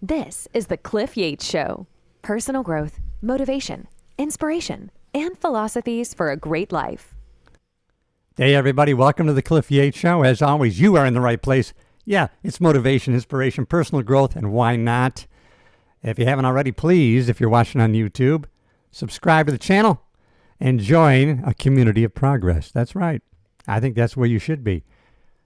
This is the Cliff Yates Show. Personal growth, motivation, inspiration, and philosophies for a great life. Hey, everybody. Welcome to the Cliff Yates Show. As always, you are in the right place. Yeah, it's motivation, inspiration, personal growth, and why not? If you haven't already, please, if you're watching on YouTube, subscribe to the channel and join a community of progress. That's right. I think that's where you should be.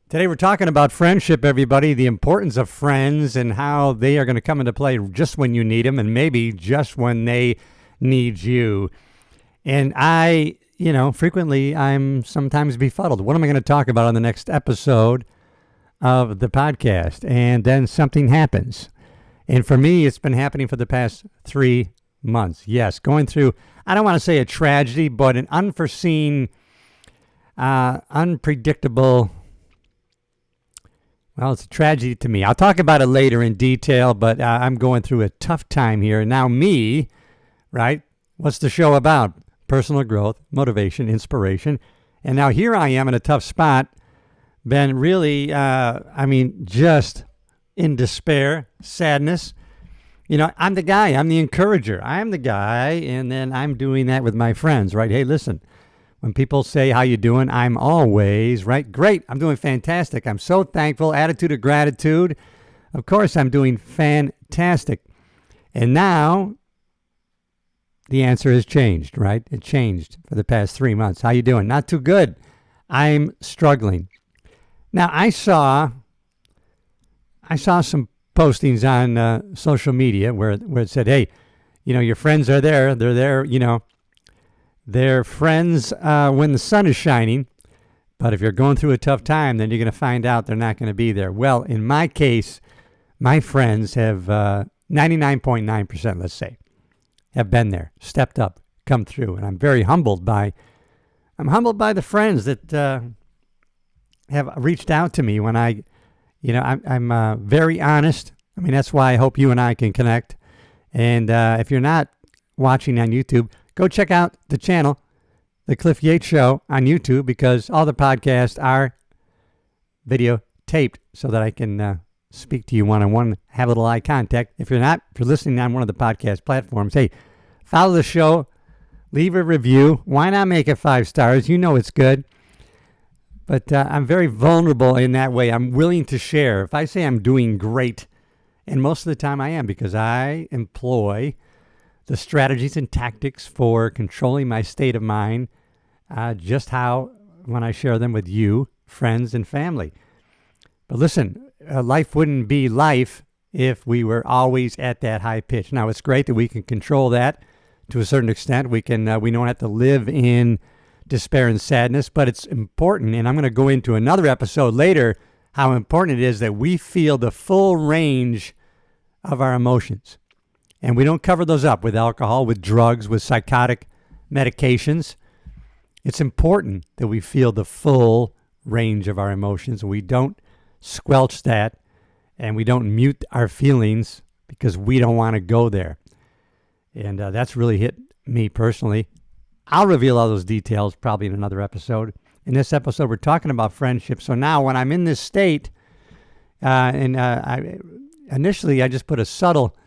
Today we're talking about friendship, everybody, the importance of friends and how they are going to come into play just when you need them and maybe just when they need you. And frequently I'm sometimes befuddled. What am I going to talk about on the next episode of the podcast? And then something happens. And for me, it's been happening for the past 3 months. Yes, going through, I don't want to say a tragedy, but an unforeseen, unpredictable. Well, it's a tragedy to me. I'll talk about it later in detail, but I'm going through a tough time here. Now me, right? What's the show about? Personal growth, motivation, inspiration. And now here I am in a tough spot. Been really, just in despair, sadness. You know, I'm the guy. I'm the encourager. I'm the guy, and then I'm doing that with my friends, right? Hey, listen. When people say, how you doing? I'm always, right? Great. I'm doing fantastic. I'm so thankful. Attitude of gratitude. Of course, I'm doing fantastic. And now the answer has changed, right? It changed for the past 3 months. How you doing? Not too good. I'm struggling. Now, I saw some postings on social media where it said, hey, your friends are there. They're there, They're friends when the sun is shining, but if you're going through a tough time, then you're going to find out they're not going to be there. Well, in my case, my friends have 99.9%, let's say, have been there, stepped up, come through, and I'm very humbled by the friends that have reached out to me when I'm very honest. I mean, that's why I hope you and I can connect. And if you're not watching on YouTube, go check out the channel, The Cliff Yates Show on YouTube, because all the podcasts are video taped so that I can speak to you one-on-one, have a little eye contact. If you're listening on one of the podcast platforms, hey, follow the show, leave a review. Why not make it 5 stars? You know it's good. But I'm very vulnerable in that way. I'm willing to share. If I say I'm doing great, and most of the time I am, because I employ the strategies and tactics for controlling my state of mind, just how when I share them with you, friends, and family. But listen, life wouldn't be life if we were always at that high pitch. Now, it's great that we can control that to a certain extent. We don't have to live in despair and sadness, but it's important, and I'm going to go into another episode later, how important it is that we feel the full range of our emotions. And we don't cover those up with alcohol, with drugs, with psychotic medications. It's important that we feel the full range of our emotions. We don't squelch that, and we don't mute our feelings because we don't want to go there. And that's really hit me personally. I'll reveal all those details probably in another episode. In this episode, we're talking about friendship. So now when I'm in this state, initially I just put a subtle,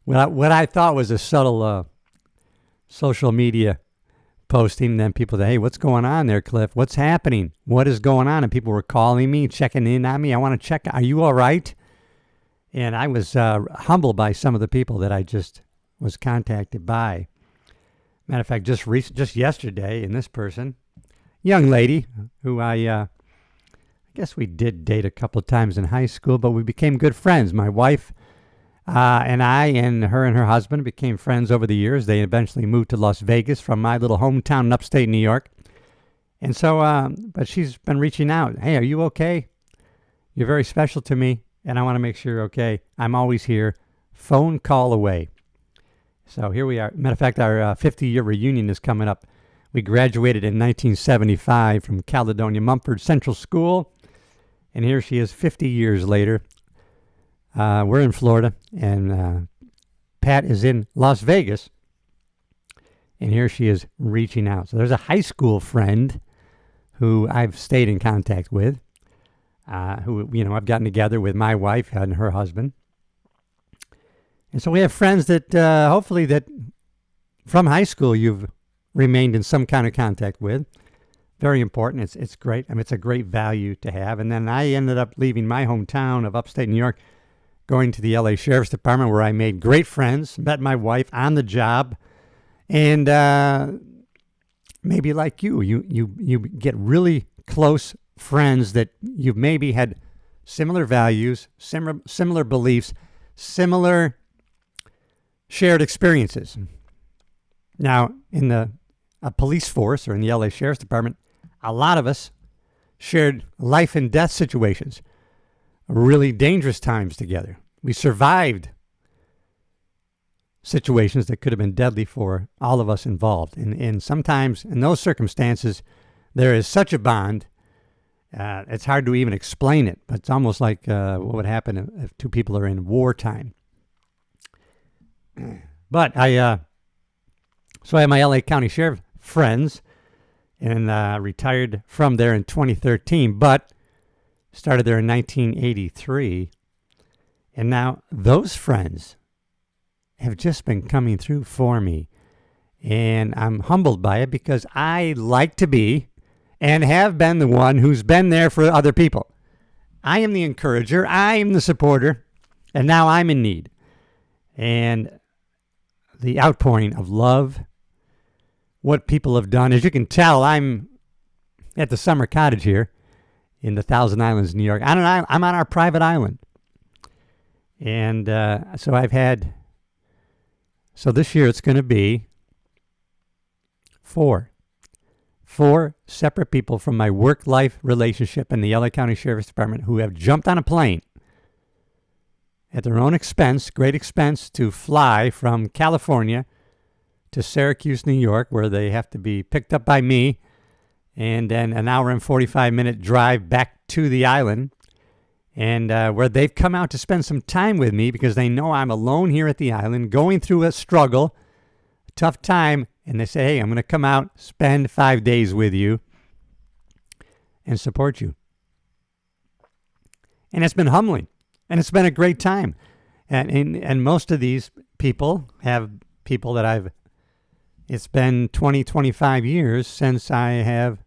what I thought was a subtle social media posting. Then people say, hey, what's going on there, Cliff? What's happening? What is going on? And people were calling me, checking in on me. I want to check. Are you all right? And I was humbled by some of the people that I just was contacted by. Matter of fact, just yesterday, and this person, young lady, who I guess we did date a couple of times in high school, but we became good friends. My wife and I and her husband became friends over the years. They eventually moved to Las Vegas from my little hometown in upstate New York. And so, but she's been reaching out. Hey, are you okay? You're very special to me, and I want to make sure you're okay. I'm always here. Phone call away. So here we are. Matter of fact, our 50-year reunion is coming up. We graduated in 1975 from Caledonia Mumford Central School, and here she is 50 years later. We're in Florida, and Pat is in Las Vegas, and here she is reaching out. So there's a high school friend who I've stayed in contact with, who I've gotten together with my wife and her husband. And so we have friends that hopefully that from high school you've remained in some kind of contact with. Very important. It's great. I mean, it's a great value to have. And then I ended up leaving my hometown of upstate New York, going to the LA Sheriff's Department, where I made great friends, met my wife on the job, and maybe like you get really close friends that you've maybe had similar values, similar beliefs, similar shared experiences. Now, in the police force or in the LA Sheriff's Department, a lot of us shared life and death situations, really dangerous times together. We survived situations that could have been deadly for all of us involved. And sometimes in those circumstances, there is such a bond, it's hard to even explain it, but it's almost like what would happen if two people are in wartime. But so I have my LA County Sheriff friends, and retired from there in 2013, but started there in 1983. And now those friends have just been coming through for me. And I'm humbled by it because I like to be and have been the one who's been there for other people. I am the encourager. I am the supporter. And now I'm in need. And the outpouring of love, what people have done. As you can tell, I'm at the summer cottage here in the Thousand Islands, New York. I'm on our private island. And so this year it's going to be four separate people from my work-life relationship in the LA County Sheriff's Department who have jumped on a plane at their own expense, great expense, to fly from California to Syracuse, New York, where they have to be picked up by me, and then an hour and 45-minute drive back to the island, and where they've come out to spend some time with me because they know I'm alone here at the island, going through a struggle, a tough time, and they say, hey, I'm going to come out, spend 5 days with you, and support you. And it's been humbling, and it's been a great time. And most of these people have people that it's been 20, 25 years since I have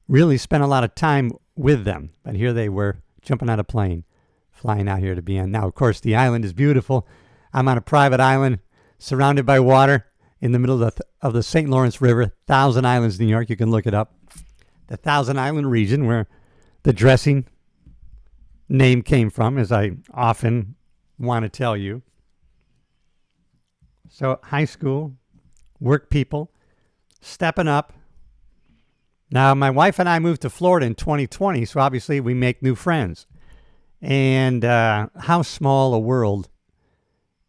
really spent a lot of time with them. But here they were, jumping out of a plane, flying out here to be on. Now, of course, the island is beautiful. I'm on a private island, surrounded by water, in the middle of the St. Lawrence River, Thousand Islands, New York. You can look it up. The Thousand Island region, where the dressing name came from, as I often want to tell you. So high school, work people, stepping up. Now, my wife and I moved to Florida in 2020, so obviously we make new friends. And how small a world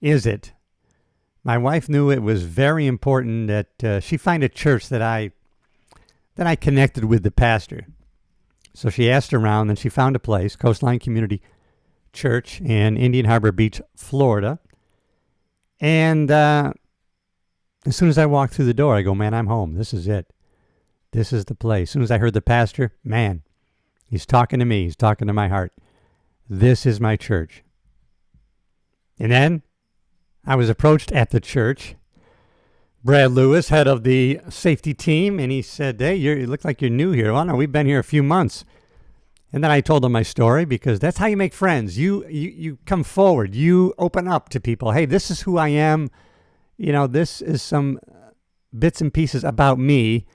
is it? My wife knew it was very important that she find a church that I connected with the pastor. So she asked around, and she found a place, Coastline Community Church in Indian Harbor Beach, Florida. And as soon as I walked through the door, I go, man, I'm home. This is it. This is the place. As soon as I heard the pastor, man, he's talking to me. He's talking to my heart. This is my church. And then I was approached at the church. Brad Lewis, head of the safety team, and he said, hey, you look like you're new here. Well, no, we've been here a few months. And then I told him my story, because that's how you make friends. You come forward. You open up to people. Hey, this is who I am. You know, this is some bits and pieces about me.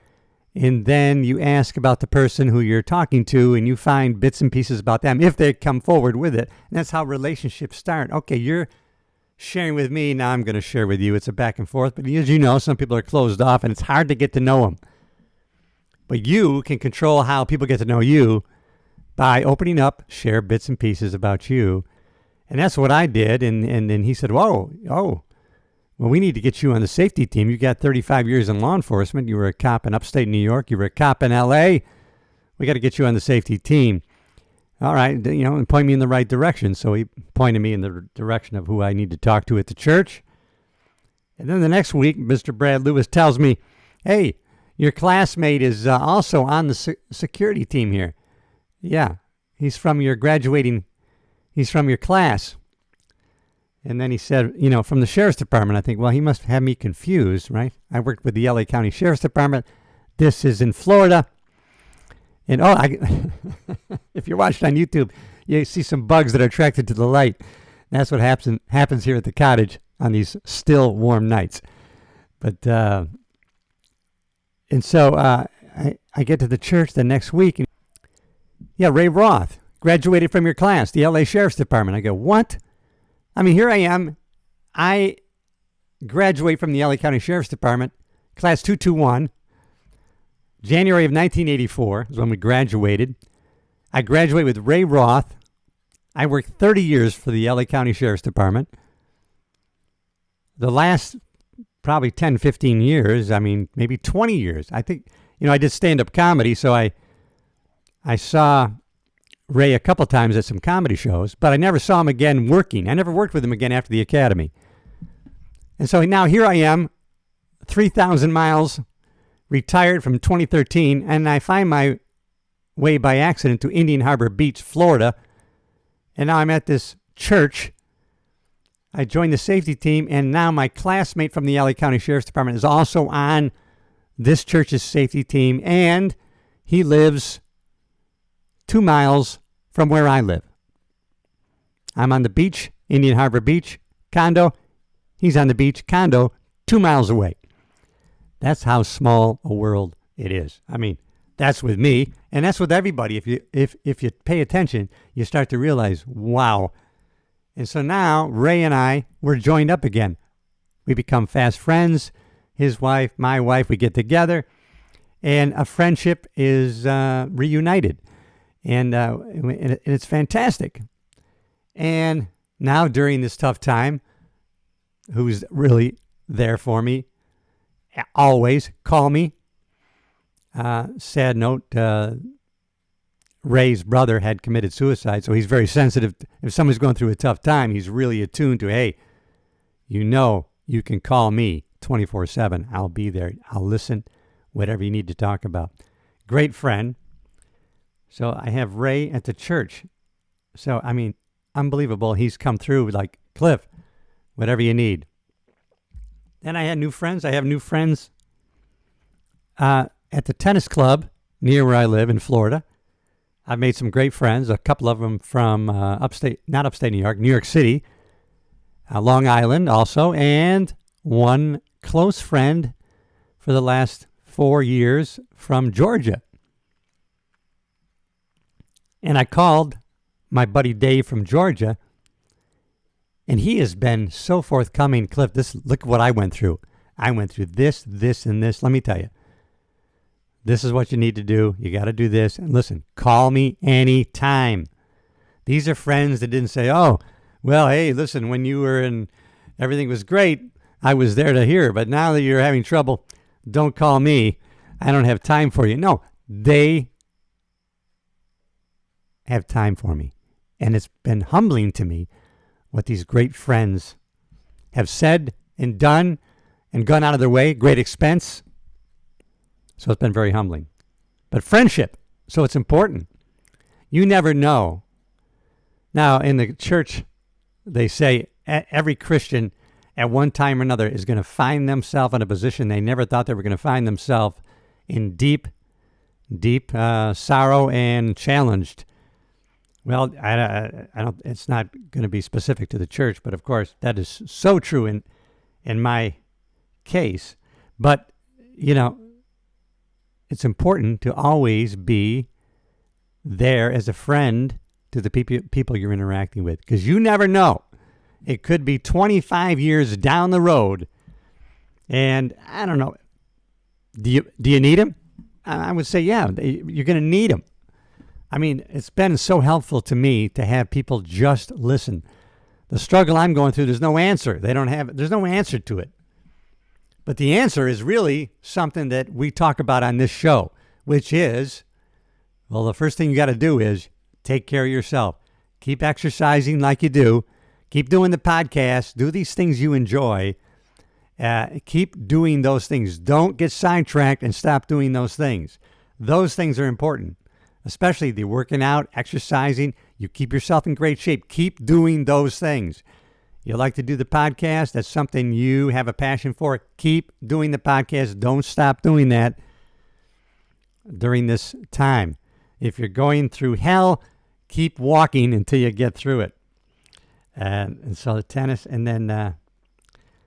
And then you ask about the person who you're talking to, and you find bits and pieces about them if they come forward with it. And that's how relationships start. Okay, you're sharing with me, now I'm going to share with you. It's a back and forth. But as you know, some people are closed off, and it's hard to get to know them. But you can control how people get to know you by opening up, share bits and pieces about you. And that's what I did. And he said, well, we need to get you on the safety team. You got 35 years in law enforcement. You were a cop in upstate New York. You were a cop in L.A. We got to get you on the safety team. All right, and point me in the right direction. So he pointed me in the direction of who I need to talk to at the church. And then the next week, Mr. Brad Lewis tells me, hey, your classmate is also on the security team here. Yeah, he's from your class. And then he said, from the sheriff's department. I think, well, he must have me confused, right? I worked with the LA County Sheriff's Department. This is in Florida. And if you're watching on YouTube, you see some bugs that are attracted to the light. That's what happens here at the cottage on these still warm nights. But and so I get to the church the next week. And, yeah, Ray Roth graduated from your class, the LA Sheriff's Department. I go, what? I mean, here I am. I graduate from the LA County Sheriff's Department, class 221. January of 1984 is when we graduated. I graduated with Ray Roth. I worked 30 years for the LA County Sheriff's Department. The last probably 10, 15 years, maybe 20 years. I think, I did stand-up comedy, so I saw Ray a couple times at some comedy shows, but I never saw him again working. I never worked with him again after the academy. And so now here I am, 3,000 miles, retired from 2013, and I find my way by accident to Indian Harbor Beach, Florida. And now I'm at this church. I joined the safety team, and now my classmate from the LA County Sheriff's Department is also on this church's safety team, and he lives 2 miles from where I live. I'm on the beach, Indian Harbor Beach, condo. He's on the beach, condo, 2 miles away. That's how small a world it is. That's with me, and that's with everybody. If you pay attention, you start to realize, wow. And so now Ray and I, we're joined up again. We become fast friends. His wife, my wife, we get together, and a friendship is reunited, and it's fantastic. And now during this tough time, who's really there for me? Always call me. Sad note, Ray's brother had committed suicide, so he's very sensitive. If someone's going through a tough time, he's really attuned to, hey, you can call me 24/7. I'll be there. I'll listen, whatever you need to talk about. Great friend. So I have Ray at the church. So, unbelievable. He's come through like, Cliff, whatever you need. Then I had new friends. I have new friends at the tennis club near where I live in Florida. I've made some great friends, a couple of them from not upstate New York City, Long Island also, and one close friend for the last 4 years from Georgia. And I called my buddy Dave from Georgia, and he has been so forthcoming. Cliff, look what I went through. I went through this, and this. Let me tell you. This is what you need to do. You got to do this. And listen, call me anytime. These are friends that didn't say, oh, well, hey, listen, when you were in, everything was great, I was there to hear. But now that you're having trouble, don't call me. I don't have time for you. No, they have time for me. And it's been humbling to me what these great friends have said and done and gone out of their way, great expense. So it's been very humbling. But friendship, so it's important. You never know. Now, in the church, they say every Christian at one time or another is going to find themselves in a position they never thought they were going to find themselves in deep sorrow and challenged. Well, I don't. It's not going to be specific to the church, but of course that is so true in my case. But it's important to always be there as a friend to the people you're interacting with, because you never know. It could be 25 years down the road, and I don't know. Do you need him? I would say, yeah, you're going to need him. It's been so helpful to me to have people just listen. The struggle I'm going through, there's no answer. There's no answer to it. But the answer is really something that we talk about on this show, which is, well, the first thing you got to do is take care of yourself. Keep exercising like you do. Keep doing the podcast. Do these things you enjoy. Keep doing those things. Don't get sidetracked and stop doing those things. Those things are important, especially the working out, exercising. You keep yourself in great shape. Keep doing those things. You like to do the podcast. That's something you have a passion for. Keep doing the podcast. Don't stop doing that during this time. If you're going through hell, keep walking until you get through it. And so the tennis, and then,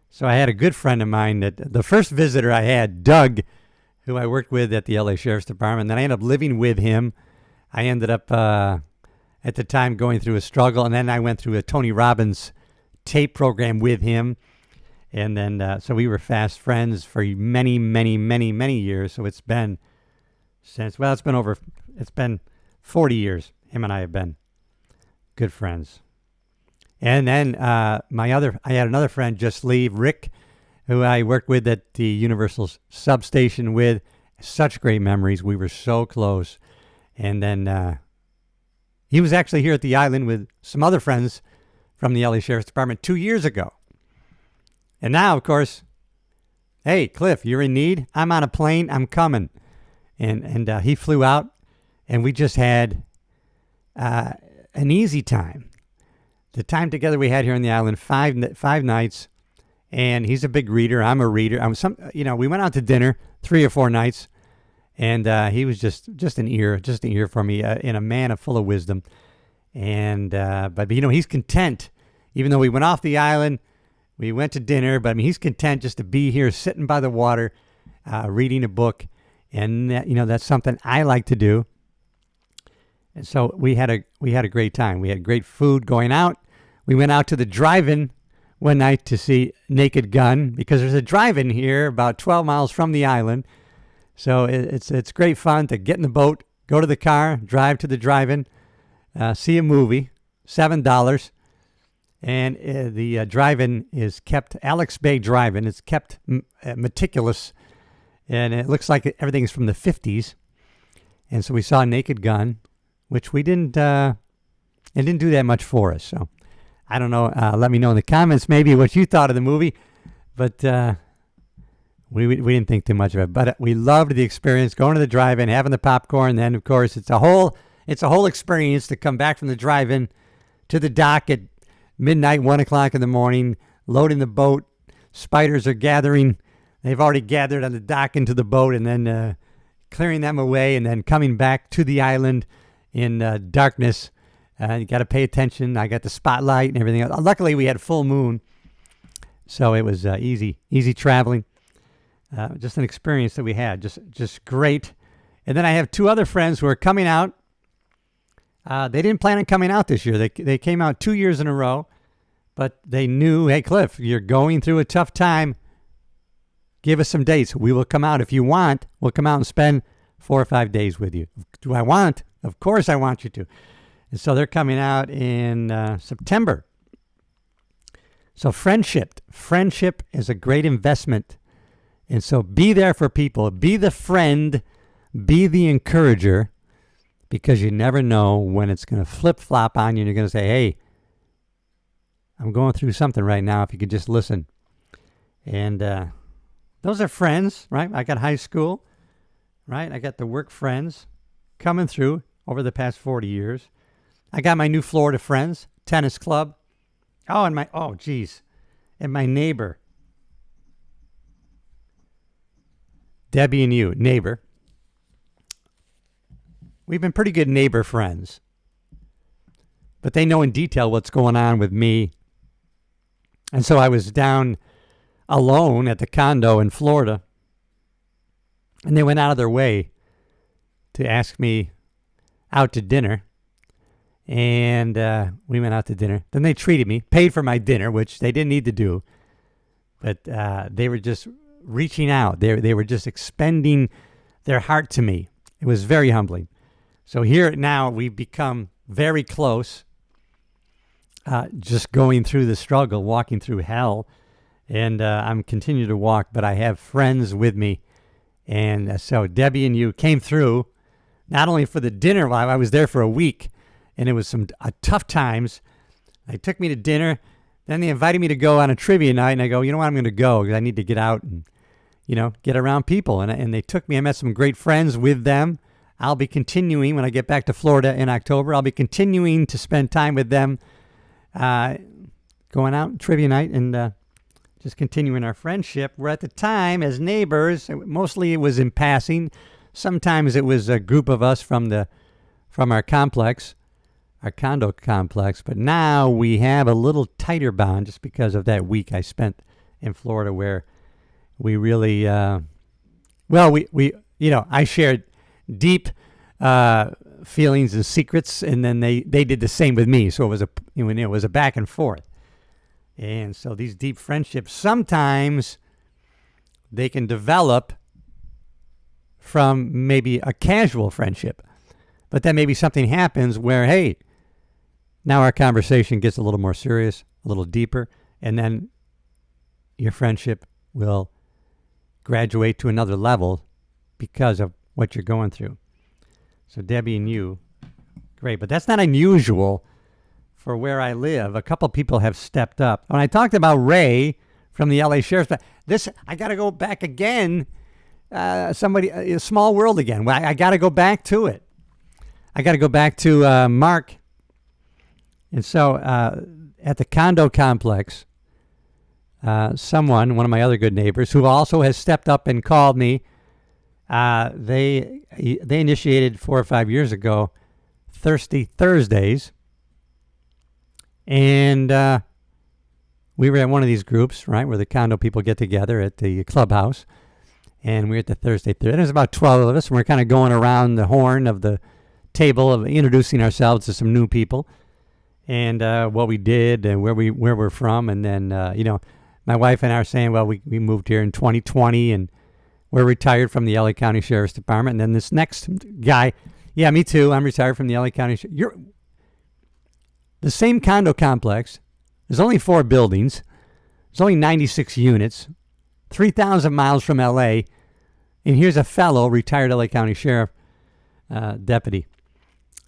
so I had a good friend of mine that the first visitor I had, Doug, who I worked with at the LA Sheriff's Department. Then I ended up living with him. I ended up, at the time, going through a struggle. And then I went through a Tony Robbins tape program with him. And then, so we were fast friends for many, many, many, many years. So it's been it's been 40 years. Him and I have been good friends. And then I had another friend just leave, Rick, who I worked with at the Universal substation with. Such great memories. We were so close. And then he was actually here at the island with some other friends from the LA Sheriff's Department 2 years ago. And now, of course, hey, Cliff, you're in need? I'm on a plane. I'm coming. And he flew out, and we just had an easy time. The time together we had here on the island, five nights, and he's a big reader. I'm a reader. We went out to dinner 3 or 4 nights, and he was just an ear for me, and a man full of wisdom. And but he's content, even though we went off the island, we went to dinner. But he's content just to be here, sitting by the water, reading a book, and that's something I like to do. And so we had a great time. We had great food going out. We went out to the drive-in one night to see Naked Gun, because there's a drive-in here about 12 miles from the island. So it's great fun to get in the boat, go to the car, drive to the drive-in, see a movie, $7. And the drive-in is kept, Alex Bay Drive-In. It's kept meticulous, and it looks like everything's from the 50s. And so we saw Naked Gun, which we didn't, it didn't do that much for us. So I don't know. Let me know in the comments maybe what you thought of the movie. But we didn't think too much of it. But we loved the experience, going to the drive-in, having the popcorn. Then, of course, it's a whole experience to come back from the drive-in to the dock at midnight, 1 o'clock in the morning, loading the boat. Spiders are gathering. They've already gathered on the dock into the boat, and then clearing them away, and then coming back to the island in darkness. You got to pay attention. I got the spotlight and everything else. Luckily, we had full moon, so it was easy traveling. Just an experience that we had, just great. And then I have 2 other friends who are coming out. They didn't plan on coming out this year. They came out 2 years in a row, but they knew, hey, Cliff, you're going through a tough time. Give us some dates. We will come out. If you want, we'll come out and spend 4 or 5 days with you. Do I want? Of course I want you to. And so they're coming out in September. So friendship is a great investment. And so be there for people. Be the friend. Be the encourager. Because you never know when it's going to flip-flop on you and you're going to say, hey, I'm going through something right now, if you could just listen. And those are friends, right? I got high school, right? I got the work friends coming through over the past 40 years. I got my new Florida friends, tennis club. And my neighbor, Debbie and you, neighbor. We've been pretty good neighbor friends. But they know in detail what's going on with me. And so I was down alone at the condo in Florida. And they went out of their way to ask me out to dinner. And we went out to dinner. Then they treated me, paid for my dinner, which they didn't need to do. But they were just reaching out. They were just expending their heart to me. It was very humbling. So here now we've become very close, just going through the struggle, walking through hell. And I'm continuing to walk, but I have friends with me. And so Debbie and you came through, not only for the dinner, while I was there for a week, and it was some tough times. They took me to dinner. Then they invited me to go on a trivia night, and I go, you know what, I'm going to go because I need to get out and, get around people. And they took me. I met some great friends with them. I'll be continuing when I get back to Florida in October. I'll be continuing to spend time with them, going out trivia night and just continuing our friendship. Where at the time, as neighbors, mostly it was in passing. Sometimes it was a group of us from our complex, our condo complex. But now we have a little tighter bond just because of that week I spent in Florida, where we really, I shared deep feelings and secrets, and then they did the same with me. So it was a back and forth. And so these deep friendships, sometimes they can develop from maybe a casual friendship. But then maybe something happens where, hey, now our conversation gets a little more serious, a little deeper, and then your friendship will graduate to another level because of what you're going through. So Debbie and you, great. But that's not unusual for where I live. A couple people have stepped up. When I talked about Ray from the LA Sheriff's, I got to go back again. A small world again. I got to go back to it. I got to go back to Mark. And so at the condo complex, one of my other good neighbors, who also has stepped up and called me, they initiated 4 or 5 years ago Thirsty Thursdays. And we were at one of these groups, right, where the condo people get together at the clubhouse. And we were at the Thursday. There's about 12 of us, and we're kind of going around the horn of the table of introducing ourselves to some new people and what we did and where we're from. And then, my wife and I are saying, well, we moved here in 2020, and we're retired from the LA County Sheriff's Department. And then this next guy, yeah, me too. I'm retired from the LA County. The same condo complex. There's only 4 buildings. There's only 96 units, 3,000 miles from LA. And here's a fellow retired LA County Sheriff deputy.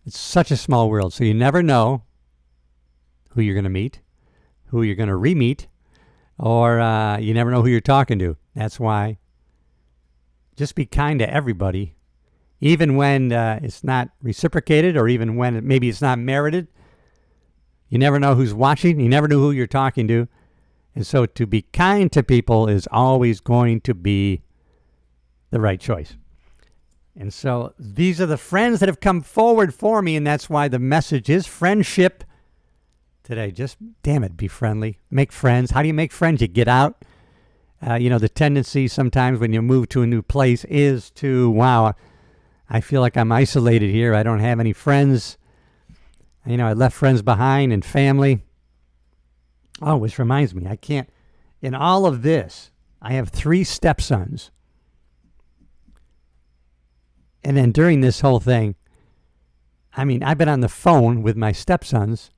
It's such a small world. So you never know who you're going to meet, who you're going to re-meet, or you never know who you're talking to. That's why just be kind to everybody, even when it's not reciprocated or even when maybe it's not merited. You never know who's watching. You never know who you're talking to. And so to be kind to people is always going to be the right choice. And so these are the friends that have come forward for me, and that's why the message is friendship today. Just, damn it, be friendly. Make friends. How do you make friends? You get out. The tendency sometimes when you move to a new place is to, wow, I feel like I'm isolated here. I don't have any friends. I left friends behind and family. Oh, which reminds me, in all of this, I have 3 stepsons. And then during this whole thing, I've been on the phone with my stepsons.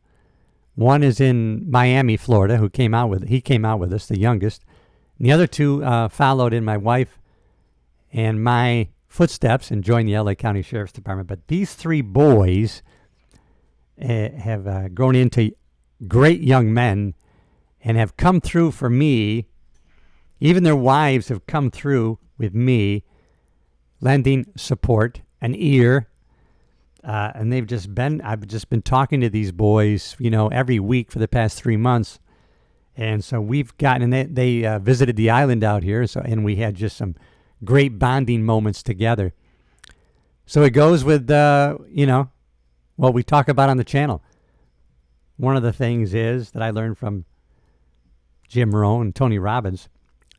One is in Miami, Florida, he came out with us, the youngest. And the other 2 followed in my wife and my footsteps and joined the LA County Sheriff's Department. But these 3 boys have grown into great young men and have come through for me. Even their wives have come through with me, lending support, an ear, and I've just been talking to these boys, every week for the past 3 months. And so we've gotten, and they visited the island out here, and we had just some great bonding moments together. So it goes with, what we talk about on the channel. One of the things is that I learned from Jim Rohn and Tony Robbins,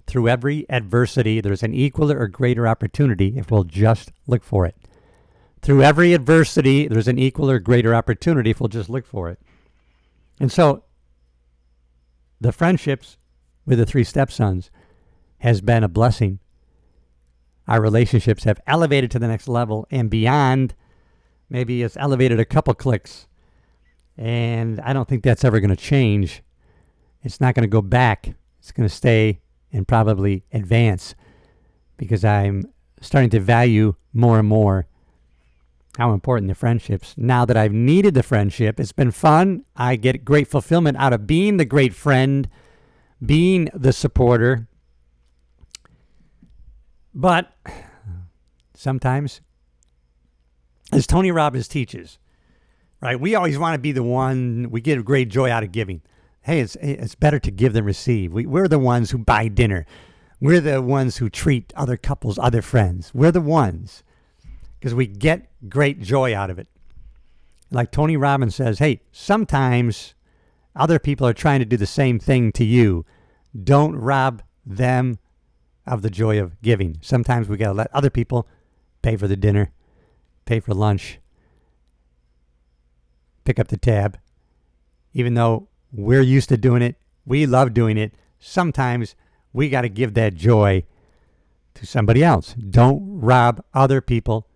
through every adversity, there's an equal or greater opportunity if we'll just look for it. Through every adversity, there's an equal or greater opportunity if we'll just look for it. And so the friendships with the 3 stepsons has been a blessing. Our relationships have elevated to the next level and beyond. Maybe it's elevated a couple clicks. And I don't think that's ever going to change. It's not going to go back. It's going to stay and probably advance, because I'm starting to value more and more how important the friendships. Now that I've needed the friendship, it's been fun. I get great fulfillment out of being the great friend, being the supporter. But sometimes, as Tony Robbins teaches, right, we always want to be the one, we get great joy out of giving. hey, it's better to give than receive. We're the ones who buy dinner. We're the ones who treat other couples, other friends. We're the ones because we get great joy out of it. Like Tony Robbins says, hey, sometimes other people are trying to do the same thing to you. Don't rob them of the joy of giving. Sometimes we got to let other people pay for the dinner, pay for lunch, pick up the tab. Even though we're used to doing it, we love doing it, sometimes we got to give that joy to somebody else. Don't rob other people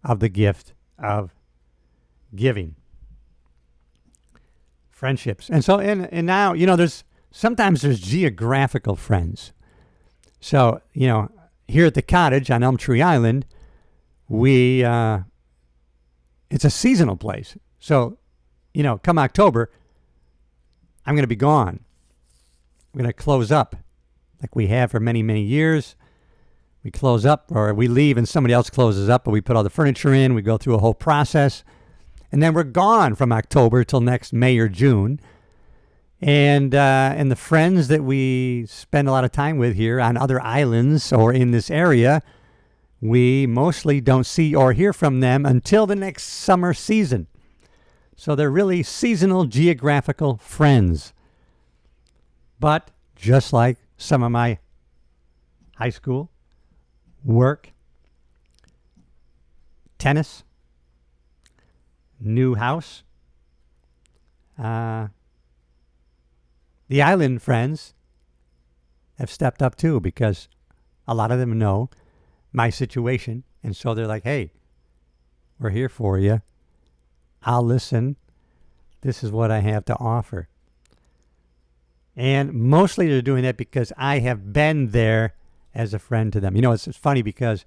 of the gift of giving. Friendships. And so, and now, there's geographical friends. So, here at the cottage on Elm Tree Island, it's a seasonal place. So, come October, I'm going to be gone. We're going to close up like we have for many, many years. We close up or we leave and somebody else closes up, but we put all the furniture in. We go through a whole process. And then we're gone from October till next May or June. And the friends that we spend a lot of time with here on other islands or in this area, we mostly don't see or hear from them until the next summer season. So they're really seasonal geographical friends. But just like some of my high school, work, tennis, new house, the island friends have stepped up too because a lot of them know my situation. And so they're like, hey, we're here for you. I'll listen. This is what I have to offer. And mostly they're doing that because I have been there as a friend to them. It's funny because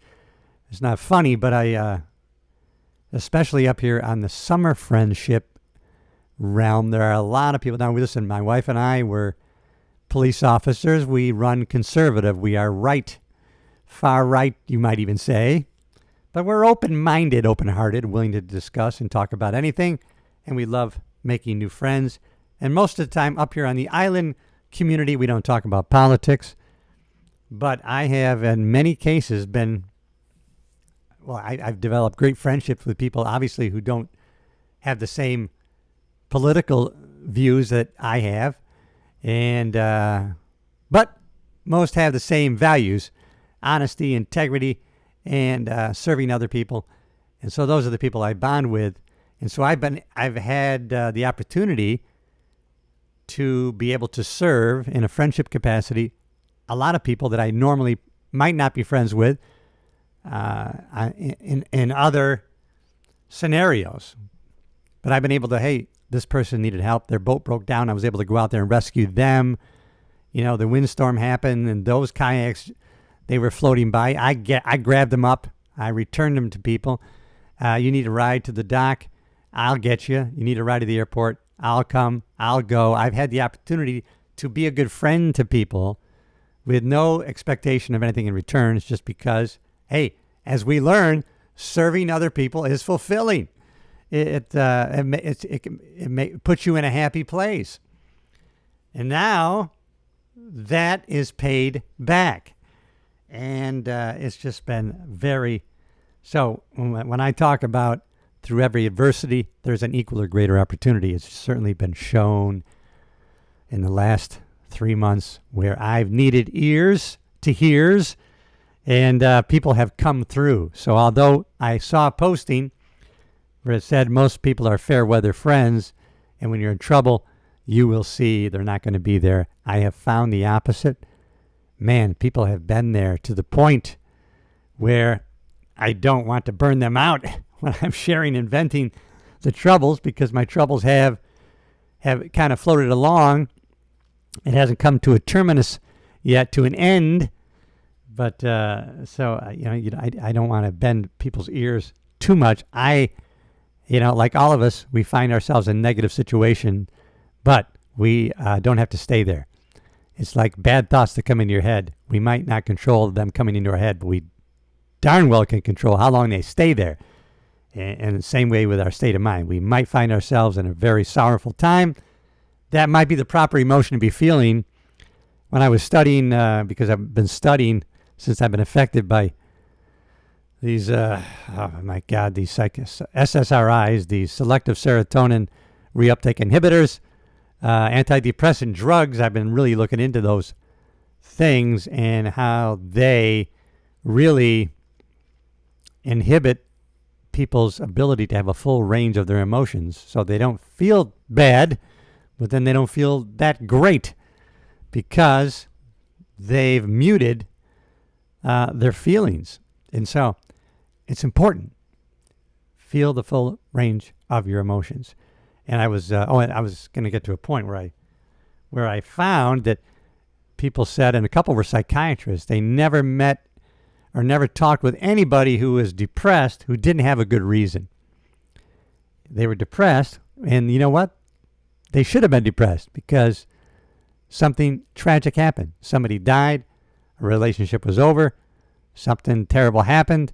it's not funny, but I, especially up here on the summer friendship realm, there are a lot of people. Now, listen, my wife and I were police officers. We run conservative. We are right, far right, you might even say. But we're open-minded, open-hearted, willing to discuss and talk about anything. And we love making new friends. And most of the time up here on the island community, we don't talk about politics. But I have, in many cases, I've developed great friendships with people, obviously, who don't have the same political views that I have. And but most have the same values, honesty, integrity, and serving other people. And so those are the people I bond with. And so I've had the opportunity to be able to serve in a friendship capacity a lot of people that I normally might not be friends with in other scenarios. But I've been able to, hey, this person needed help. Their boat broke down. I was able to go out there and rescue them. The windstorm happened and those kayaks, they were floating by. I grabbed them up. I returned them to people. You need a ride to the dock. I'll get you. You need a ride to the airport. I'll come. I'll go. I've had the opportunity to be a good friend to people with no expectation of anything in return. It's just because, hey, as we learn, serving other people is fulfilling. It puts you in a happy place. And now that is paid back. And it's just been very... So when I talk about through every adversity, there's an equal or greater opportunity. It's certainly been shown in the last 3 months where I've needed ears to hears and people have come through. So although I saw a posting where it said most people are fair weather friends, and when you're in trouble, you will see they're not going to be there. I have found the opposite. Man, people have been there to the point where I don't want to burn them out when I'm sharing and venting the troubles, because my troubles have kind of floated along. It hasn't come to a terminus yet, to an end. But so I don't want to bend people's ears too much. Like all of us, we find ourselves in negative situation, but we don't have to stay there. It's like bad thoughts that come into your head. We might not control them coming into our head, but we darn well can control how long they stay there. And the same way with our state of mind. We might find ourselves in a very sorrowful time. that might be the proper emotion to be feeling. When I was studying, because I've been studying since I've been affected by these, these SSRIs, these selective serotonin reuptake inhibitors, antidepressant drugs. I've been really looking into those things and how they really inhibit people's ability to have a full range of their emotions. So they don't feel bad, but then they don't feel that great because they've muted their feelings. And so it's important. Feel the full range of your emotions. And I was going to get to a point where I found that people said, and a couple were psychiatrists, they never met or never talked with anybody who was depressed who didn't have a good reason. They were depressed, and you know what? They should have been depressed because something tragic happened. Somebody died, a relationship was over, something terrible happened,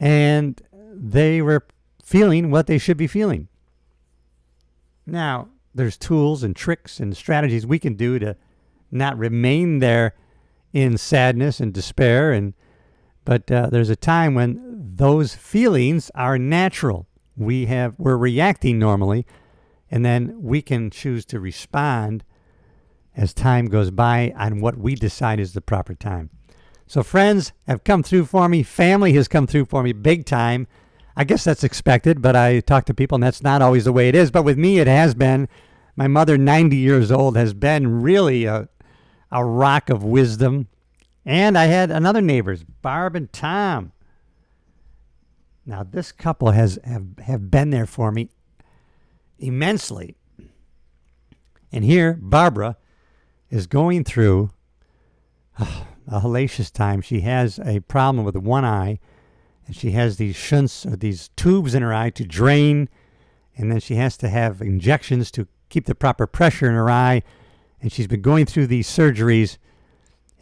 and they were feeling what they should be feeling. Now, there's tools and tricks and strategies we can do to not remain there in sadness and despair, but there's a time when those feelings are natural. We're reacting normally, and then we can choose to respond as time goes by on what we decide is the proper time. So friends have come through for me. Family has come through for me big time. I guess that's expected, but I talk to people, and that's not always the way it is. But with me, it has been. My mother, 90 years old, has been really a rock of wisdom. And I had another neighbors, Barb and Tom. Now, this couple have been there for me immensely. And here, Barbara is going through a hellacious time. She has a problem with one eye, and she has these shunts or these tubes in her eye to drain, and then she has to have injections to keep the proper pressure in her eye. And she's been going through these surgeries,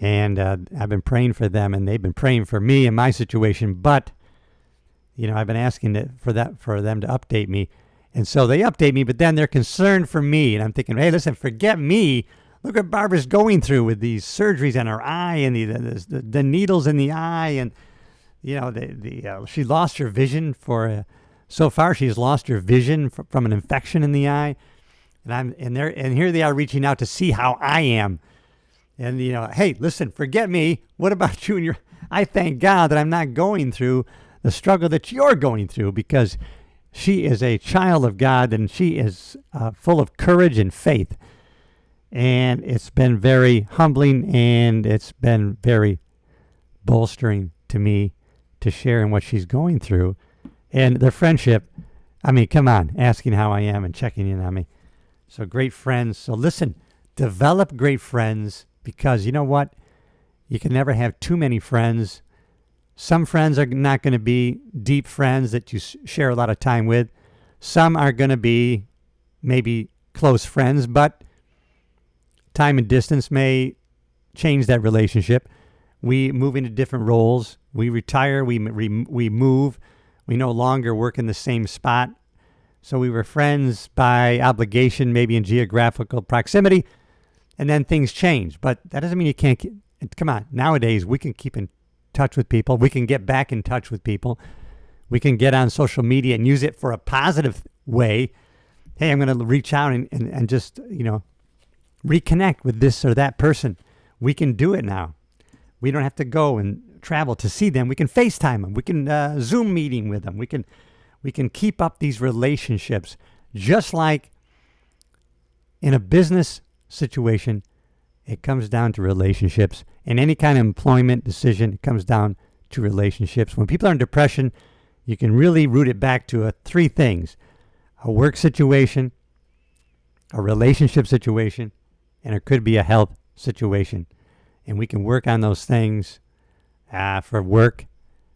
and I've been praying for them, and they've been praying for me in my situation. But I've been asking for them to update me, and so they update me. But then they're concerned for me, and I'm thinking, hey, listen, forget me. Look what Barbara's going through with these surgeries in her eye and the needles in the eye, and she lost her vision so far. She's lost her vision from an infection in the eye. And here they are reaching out to see how I am. And, hey, listen, forget me. What about you? I thank God that I'm not going through the struggle that you're going through, because she is a child of God, and she is full of courage and faith. And it's been very humbling, and it's been very bolstering to me to share in what she's going through. And their friendship, I mean, come on, asking how I am and checking in on me. So great friends. So listen, develop great friends, because you know what? You can never have too many friends. Some friends are not going to be deep friends that you share a lot of time with. Some are going to be maybe close friends, but time and distance may change that relationship. We move into different roles. We retire. We move. We no longer work in the same spot. So we were friends by obligation, maybe in geographical proximity, and then things change. But that doesn't mean you can't come on. Nowadays, we can keep in touch with people. We can get back in touch with people. We can get on social media and use it for a positive way. Hey, I'm going to reach out and just, reconnect with this or that person. We can do it now. We don't have to go and travel to see them. We can FaceTime them. We can Zoom meeting with them. We can keep up these relationships, just like in a business situation. It comes down to relationships. In any kind of employment decision, it comes down to relationships. When people are in depression, you can really root it back to three things: a work situation, a relationship situation, and it could be a health situation. And we can work on those things for work,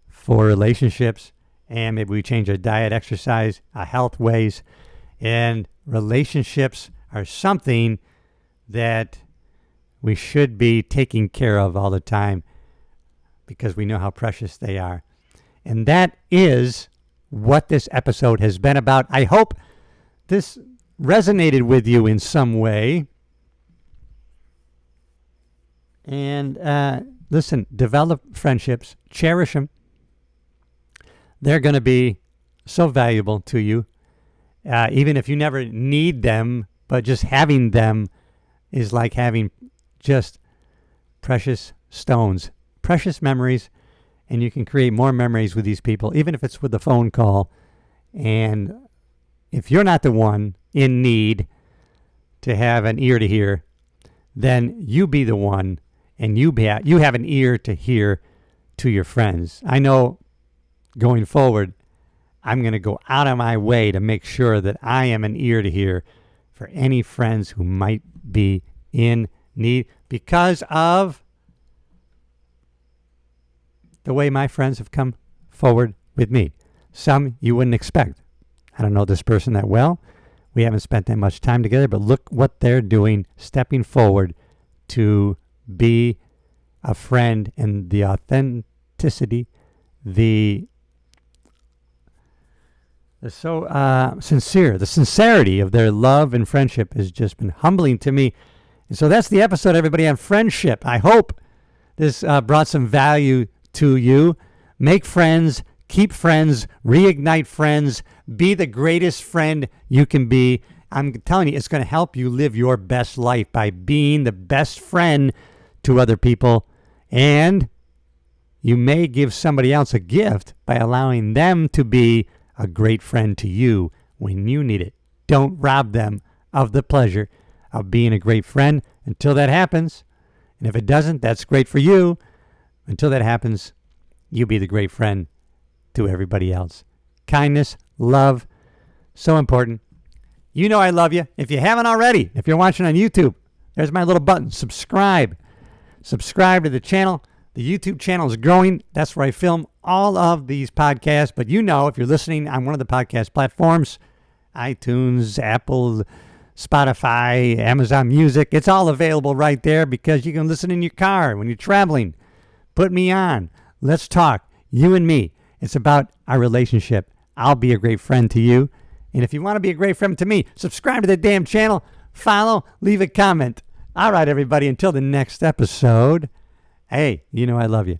for relationships, and maybe we change our diet, exercise, our health ways. And relationships are something that we should be taking care of all the time, because we know how precious they are. And that is what this episode has been about. I hope this resonated with you in some way. And listen, develop friendships, cherish them. They're going to be so valuable to you, even if you never need them, but just having them is like having just precious stones, precious memories, and you can create more memories with these people, even if it's with a phone call. And if you're not the one in need to have an ear to hear, then you be the one, and you have an ear to hear to your friends. I know going forward, I'm going to go out of my way to make sure that I am an ear to hear for any friends who might be in need because of the way my friends have come forward with me. Some you wouldn't expect. I don't know this person that well. We haven't spent that much time together, but look what they're doing, stepping forward to be a friend, and the authenticity, the sincerity of their love and friendship has just been humbling to me. And so that's the episode, everybody, on friendship. I hope this brought some value to you. Make friends, keep friends, reignite friends, be the greatest friend you can be. I'm telling you, it's going to help you live your best life by being the best friend to other people. And you may give somebody else a gift by allowing them to be a great friend to you when you need it. Don't rob them of the pleasure of being a great friend until that happens. And if it doesn't, that's great for you. Until that happens, you be the great friend to everybody else. Kindness, love, so important. You know I love you. If you haven't already, if you're watching on YouTube, there's my little button, subscribe. Subscribe to the channel. The YouTube channel is growing. That's where I film all of these podcasts. But you know, if you're listening on one of the podcast platforms, iTunes, Apple, Spotify, Amazon Music, it's all available right there because you can listen in your car when you're traveling. Put me on. Let's talk. You and me. It's about our relationship. I'll be a great friend to you. And if you want to be a great friend to me, subscribe to the damn channel, follow, leave a comment. All right, everybody, until the next episode. Hey, you know I love you.